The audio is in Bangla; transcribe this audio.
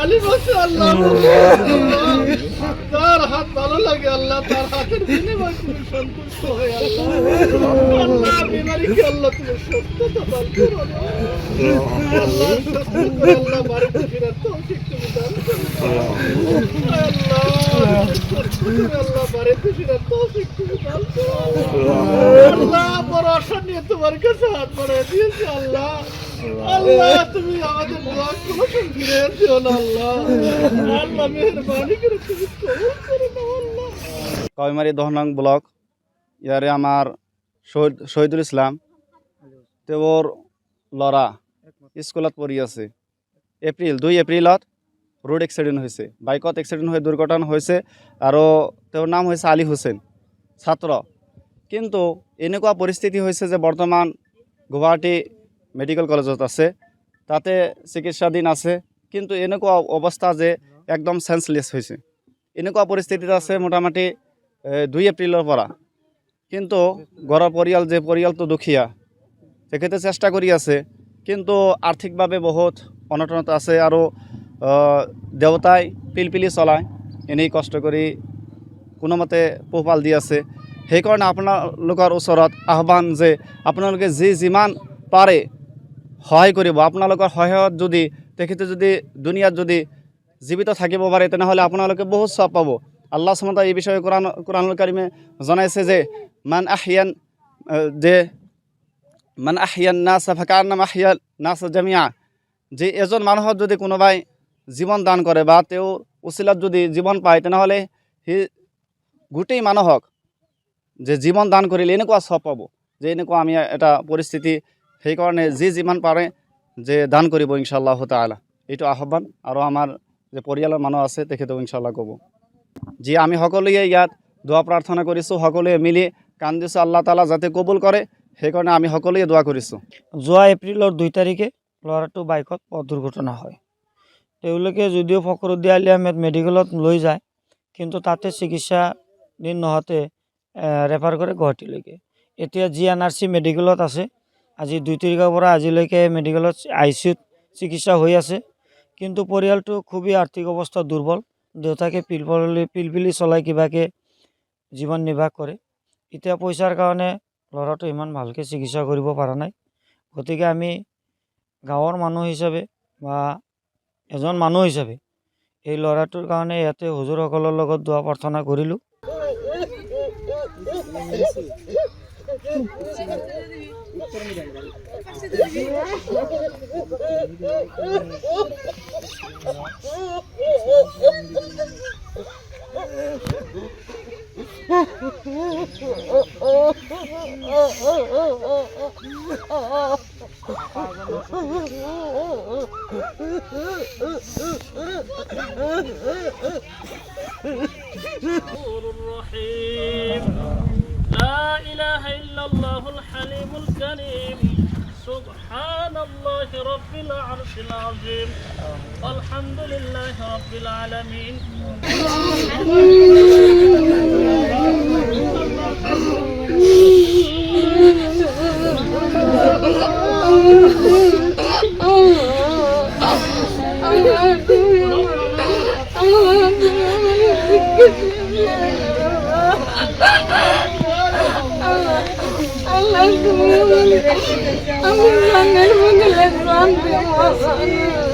আলী মাশাআল্লাহ তার হাত ভালো লাগে আল্লাহ, তার হাতের বিনিময়ে তুমি সন্তুষ্ট হয়ে আল্লাহ আল্লাহ বিমারিকে আল্লাহ তুমি সুস্থতা দান করো আল্লাহ, সুস্থ করে আল্লাহ বাড়িতে ফেরার তৌফিক তুমি দান করো আল্লাহ, সুস্থ করে আল্লাহ বাড়িতে ফেরার তৌফিক তুমি দান করো আল্লাহ। বড় আশা নিয়ে তোমার কাছে হাত বাড়িয়ে দিয়েছি আল্লাহ, আল্লাহ তুমি আমাদের দোয়া কবুল ফিরে দিও না আল্লাহ, আল্লাহ মেহেরবানি করে তুমি কবুল করে নাও আল্লাহ। কয়মারি 10 নং ব্লক ইয়ারে আমার শহীদুল ইসলাম তেওঁৰ ল'ৰা স্কুলত পঢ়ি আছে। 2 এপ্ৰিলত ৰোড এক্সিডেণ্ট হৈছে, বাইকত এক্সিডেণ্ট হৈ দুৰ্ঘটনা হৈছে আৰু তেওঁৰ নাম হৈছে আলী হুছেইন, ছাত্ৰ। কিন্তু এনেকুৱা পৰিস্থিতি হৈছে যে বৰ্তমান গুৱাহাটী মেডিকেল কলেজত আছে, তাতে চিকিৎসাধীন আছে। কিন্তু এনেকুৱা অৱস্থা যে একদম চেন্সলেছ হৈছে, এনেকুৱা পৰিস্থিতিত আছে মোটামুটি 2 এপ্ৰিলৰ পৰা। কিন্তু ঘৰৰ পৰিয়াল যে পৰিয়ালটো দুখীয়া, তেখেতে চেষ্টা কৰি আছে, কিন্তু আৰ্থিকভাৱে বহুত অনটনত আছে আৰু দেউতাই পিলপিলি চলায়, এনেই কষ্ট কৰি কোনোমতে পোহপাল দি আছে। সেইকাৰণে আপোনালোকৰ ওচৰত আহ্বান যে আপোনালোকে যিমান পাৰে সহায় কৰিব। আপোনালোকৰ সহায়ত যদি তেখেতে যদি দুনিয়াত যদি জীৱিত থাকিব পাৰে, তেনেহ'লে আপোনালোকে বহুত সব পাব। আল্লাহ সুবহানাহু এই বিষয়ে কোরআনুল কারিমে জানাইছে যে মান আহিয়ান নাস ফাকান্নামা আহিয়ান নাস জামিয়া, যে এজন মানুহক যদি কোনোবাই জীৱন দান কৰে বা তেওঁৰ উচিলাত যদি জীৱন পায়, তেনেহ'লে সি গোটেই মানুহক যে জীৱন দান কৰিলে এনেকুৱা সব পাব। যে এনেকুৱা আমি এটা পৰিস্থিতি, সেইকাৰণে যিমান পাৰে যে দান কৰিব ইনশাআল্লাহ তাআলা, এইটো আহ্বান। আৰু আমাৰ যে পৰিয়ালৰ মানুহ আছে তেখেতেও ইনশাআল্লাহ ক'ব। যে আমি সকলোৱে ইয়াত দোৱা প্ৰাৰ্থনা কৰিছোঁ, সকলোৱে মিলি কান্দিছোঁ আল্লাহ তাআলা যাতে কবুল কৰে, সেইকাৰণে আমি সকলোৱে দোৱা কৰিছোঁ। যোৱা এপ্ৰিলৰ 2 তাৰিখে ল'ৰাটো বাইকত পথ দুৰ্ঘটনা হয়। তেওঁলোকে যদিও ফখৰুদ্দিন আলী আহমেদ মেডিকেলত লৈ যায়, কিন্তু তাতে চিকিৎসাধীন নহওঁতে ৰেফাৰ কৰে গুৱাহাটীলৈকে। এতিয়া GNRC মেডিকেলত আছে। আজি 2 তাৰিখৰ পৰা আজিলৈকে মেডিকেলত ICUত চিকিৎসা হৈ আছে। কিন্তু পৰিয়ালটো খুবেই আৰ্থিক অৱস্থা দুৰ্বল। দেউতাকে পিলপিলি চলাই কিবাকে জীৱন নিৰ্বাহ কৰে। এতিয়া পইচাৰ কাৰণে ল'ৰাটো ইমান ভালকৈ চিকিৎসা কৰিব পৰা নাই। গতিকে আমি গাঁৱৰ মানুহ হিচাপে বা এজন মানুহ হিচাপে এই ল'ৰাটোৰ কাৰণে ইয়াতে হুজুৰসকলৰ লগত দোৱা প্ৰাৰ্থনা কৰিলোঁ। لا إله إلا الله الحليم الكريم سبحان الله رب العرش العظيم والحمد لله رب العالمين Allah